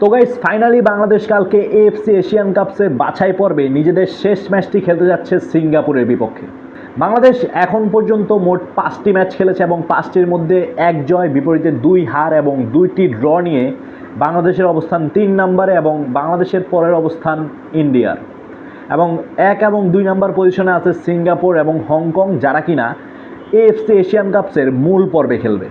তো guys finally Bangladesh কালকে AFC Asian কাপসের বাছাই পর্বে নিজেদের শেষ ম্যাচটি খেলতে যাচ্ছে সিঙ্গাপুরের বিপক্ষে। বাংলাদেশ এখন পর্যন্ত মোট 5টি ম্যাচ খেলেছে এবং 5টির মধ্যে 1 জয়, বিপরীতে 2 হার এবং 2টি ড্র নিয়ে বাংলাদেশের অবস্থান 3 নম্বরে এবং বাংলাদেশের পরের অবস্থান ইন্ডিয়ার। এবং 1 এবং 2 নম্বর পজিশনে আছে সিঙ্গাপুর এবং হংকং, যারা কিনা এএফসি এশিয়ান কাপসের মূল পর্বে খেলবে।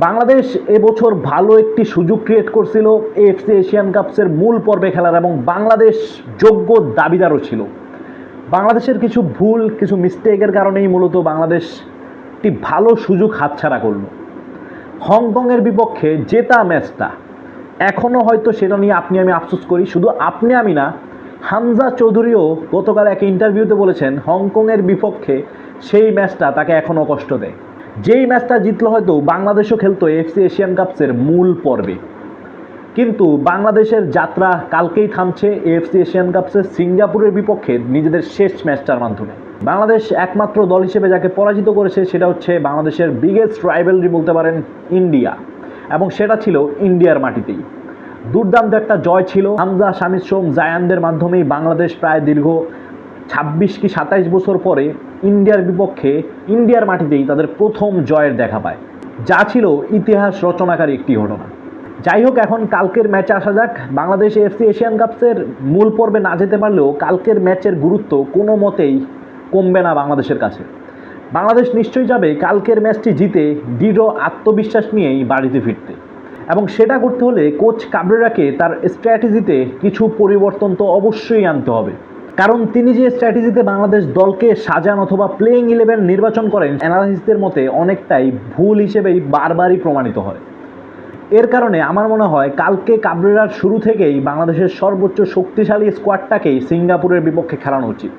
বাংলাদেশ এবছর ভালো একটি সুযোগ ক্রিয়েট করছিল এএফসি এশিয়ান কাপসের মূল পর্বে খেলার এবং বাংলাদেশ যোগ্য দাবিদারও ছিল। বাংলাদেশের কিছু ভুল, কিছু মিস্টেকের কারণেই মূলত বাংলাদেশ একটি ভালো সুযোগ হাতছাড়া করল। হংকংয়ের বিপক্ষে জেতা ম্যাচটা এখনও হয়তো সেটা নিয়ে আপনি আমি আফসোস করি। শুধু আপনি আমি না, হামজা চৌধুরীও গতকাল এক ইন্টারভিউতে বলেছেন হংকংয়ের বিপক্ষে সেই ম্যাচটা তাকে এখনও কষ্ট দেয়। যেই ম্যাচটা জিতলো হয়তো বাংলাদেশও খেলতো এএফসি এশিয়ান কাপসের মূল পর্বে, কিন্তু বাংলাদেশের যাত্রা কালকেই থামছে এএফসি এশিয়ান কাপসের সিঙ্গাপুরের বিপক্ষে নিজেদের শেষ ম্যাচটার মাধ্যমে। বাংলাদেশ একমাত্র দল হিসেবে যাকে পরাজিত করেছে সেটা হচ্ছে বাংলাদেশের বিগেস্ট রাইভেলরি বলতে পারেন ইন্ডিয়া, এবং সেটা ছিল ইন্ডিয়ার মাটিতেই। দুর্দান্ত একটা জয় ছিল। হামজা, শামিদ সোম, জায়ানদের মাধ্যমেই বাংলাদেশ প্রায় দীর্ঘ 26 কি 27 বছর পরে ইন্ডিয়ার বিপক্ষে ইন্ডিয়ার মাটিতেই তাদের প্রথম জয়ের দেখা পায়, যা ছিল ইতিহাস রচনাকারী একটি ঘটনা। যাই হোক, এখন কালকের ম্যাচে আসা যাক। বাংলাদেশ এএফসি এশিয়ান কাপসের মূল পর্বে না যেতে পারলেও কালকের ম্যাচের গুরুত্ব কোনো মতেই কমবে না বাংলাদেশের কাছে। বাংলাদেশ নিশ্চয়ই যাবে কালকের ম্যাচটি জিতে দৃঢ় আত্মবিশ্বাস নিয়েই বাড়িতে ফিরতে, এবং সেটা করতে হলে কোচ কাবরেরাকে তার স্ট্র্যাটেজিতে কিছু পরিবর্তন তো অবশ্যই আনতে হবে। কারণ তিনি যে স্ট্র্যাটেজিতে বাংলাদেশ দলকে সাজান অথবা প্লেইং 11 নির্বাচন করেন, অ্যানালিস্টদের মতে অনেকটাই ভুল হিসেবেই বারবারই প্রমাণিত হয়। এর কারণে আমার মনে হয় কালকে কাবরেরার শুরু থেকেই বাংলাদেশের সর্বোচ্চ শক্তিশালী স্কোয়াডটাকেই সিঙ্গাপুরের বিপক্ষে খেলানো উচিত।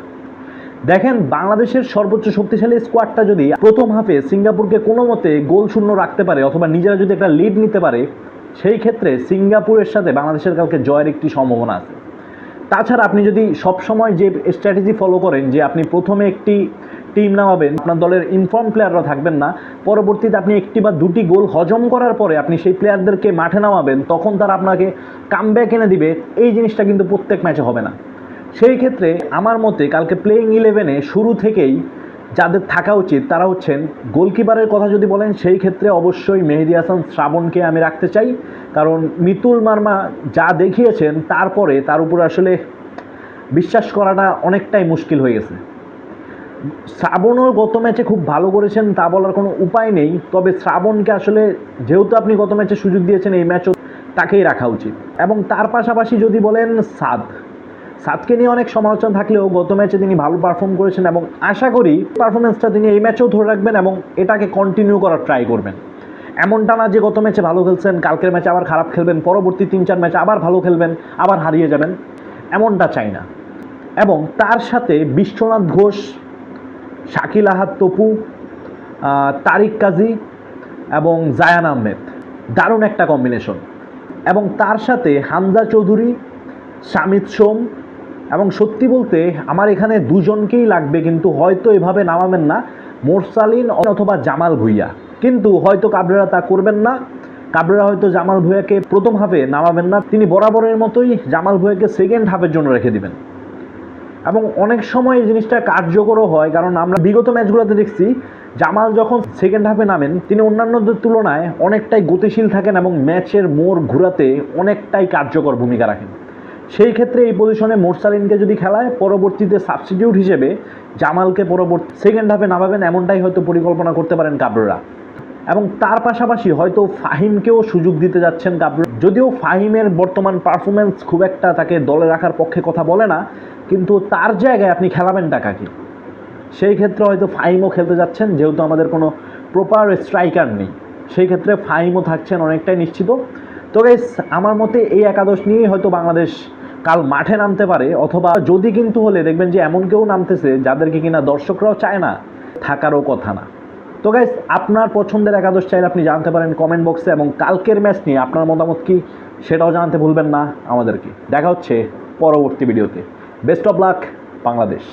দেখেন, বাংলাদেশের সর্বোচ্চ শক্তিশালী স্কোয়াডটা যদি প্রথম হাফে সিঙ্গাপুরকে কোনো মতে গোল শূন্য রাখতে পারে অথবা নিজেরা যদি একটা লিড নিতে পারে, সেই ক্ষেত্রে সিঙ্গাপুরের সাথে বাংলাদেশের কালকে জয়ের একটি সম্ভাবনা আছে। তাছাড়া আপনি যদি সবসময় যে স্ট্র্যাটেজি ফলো করেন যে আপনি প্রথমে একটি টিম নামাবেন, আপনার দলের ইনফর্ম প্লেয়াররা থাকবেন না, পরবর্তীতে আপনি একটি বা দুটি গোল হজম করার পরে আপনি সেই প্লেয়ারদেরকে মাঠে নামাবেন, তখন তারা আপনাকে কামব্যাক এনে দিবে, এই জিনিসটা কিন্তু প্রত্যেক ম্যাচে হবে না। সেই ক্ষেত্রে আমার মতে কালকে প্লেইং 11-এ শুরু থেকেই যাদের থাকা উচিত তারা হচ্ছেন, গোলকিপারের কথা যদি বলেন সেই ক্ষেত্রে অবশ্যই মেহেদী হাসান শ্রাবণকে আমি রাখতে চাই। কারণ মিতুল মার্মা যা দেখিয়েছেন তারপরে তার উপর আসলে বিশ্বাস করাটা অনেকটাই মুশকিল হয়ে গেছে। শ্রাবণও গত ম্যাচে খুব ভালো করেছেন, তা বলার কোনো উপায় নেই, তবে শ্রাবণকে আসলে যেহেতু আপনি গত ম্যাচে সুযোগ দিয়েছেন, এই ম্যাচও তাকেই রাখা উচিত। এবং তার পাশাপাশি যদি বলেন সাদকে নিয়ে অনেক সমালোচনা থাকলেও গত ম্যাচে তিনি ভালো পারফর্ম করেছেন এবং আশা করি পারফরমেন্সটা তিনি এই ম্যাচেও ধরে রাখবেন এবং এটাকে কন্টিনিউ করার ট্রাই করবেন। এমনটা না যে গত ম্যাচে ভালো খেলছেন, কালকের ম্যাচে আবার খারাপ খেলবেন, পরবর্তী 3-4 ম্যাচে আবার ভালো খেলবেন, আবার হারিয়ে যাবেন, এমনটা চাই না। এবং তার সাথে বিশ্বনাথ ঘোষ, শাকিল আহাদ তপু, তারিক কাজী এবং জায়ান আহমেদ, দারুণ একটা কম্বিনেশন। এবং তার সাথে হামজা চৌধুরী, শামিদ সোম, এবং সত্যি বলতে আমার এখানে দুজনকেই লাগবে, কিন্তু হয়তো এভাবে নামাবেন না, মোরসালিন অথবা জামাল ভুঁইয়া, কিন্তু হয়তো কাবরেরা তা করবেন না। কাবরেরা হয়তো জামাল ভুঁইয়াকে প্রথম হাফে নামাবেন না, তিনি বরাবরের মতোই জামাল ভুঁইয়াকে সেকেন্ড হাফের জন্য রেখে দিবেন। এবং অনেক সময় এই জিনিসটা কার্যকরও হয়, কারণ আমরা বিগত ম্যাচগুলোতে দেখছি জামাল যখন সেকেন্ড হাফে নামেন তিনি অন্যান্যদের তুলনায় অনেকটাই গতিশীল থাকেন এবং ম্যাচের মোড় ঘোরাতে অনেকটাই কার্যকর ভূমিকা রাখেন। সেই ক্ষেত্রে এই পজিশনে মোরসালিনকে যদি খেলায়, পরবর্তীতে সাবস্টিটিউট হিসেবে জামালকে পরবর্তী সেকেন্ড হাফে নামাবেন, এমনটাই হয়তো পরিকল্পনা করতে পারেন কাবরেরা। এবং তার পাশাপাশি হয়তো ফাহিমকেও সুযোগ দিতে যাচ্ছেন কাবরেরা। যদিও ফাহিমের বর্তমান পারফরমেন্স খুব একটা তাকে দলে রাখার পক্ষে কথা বলে না, কিন্তু তার জায়গায় আপনি খেলাবেনটা কাকে? সেই ক্ষেত্রে হয়তো ফাহিমও খেলতে যাচ্ছেন, যেহেতু আমাদের কোনো প্রপার স্ট্রাইকার নেই, সেই ক্ষেত্রে ফাহিমও থাকছেন অনেকটাই নিশ্চিত। তো গাইস, আমার মতে এই একাদশ নিয়েই হয়তো বাংলাদেশ কাল মাঠে নামতে পারে, অথবা যদি কিন্তু হলে দেখবেন যে এমন কেউ নামতেছে যাদেরকে কিনা দর্শকরাও চায় না, থাকারও কথা না। তো গাইস, আপনার পছন্দের একাদশ চাইলে আপনি জানতে পারেন কমেন্ট বক্সে, এবং কালকের ম্যাচ নিয়ে আপনার মতামত কি সেটাও জানাতে ভুলবেন না আমাদেরকে। দেখা হচ্ছে পরবর্তী ভিডিওতে। Best of luck Bangladesh.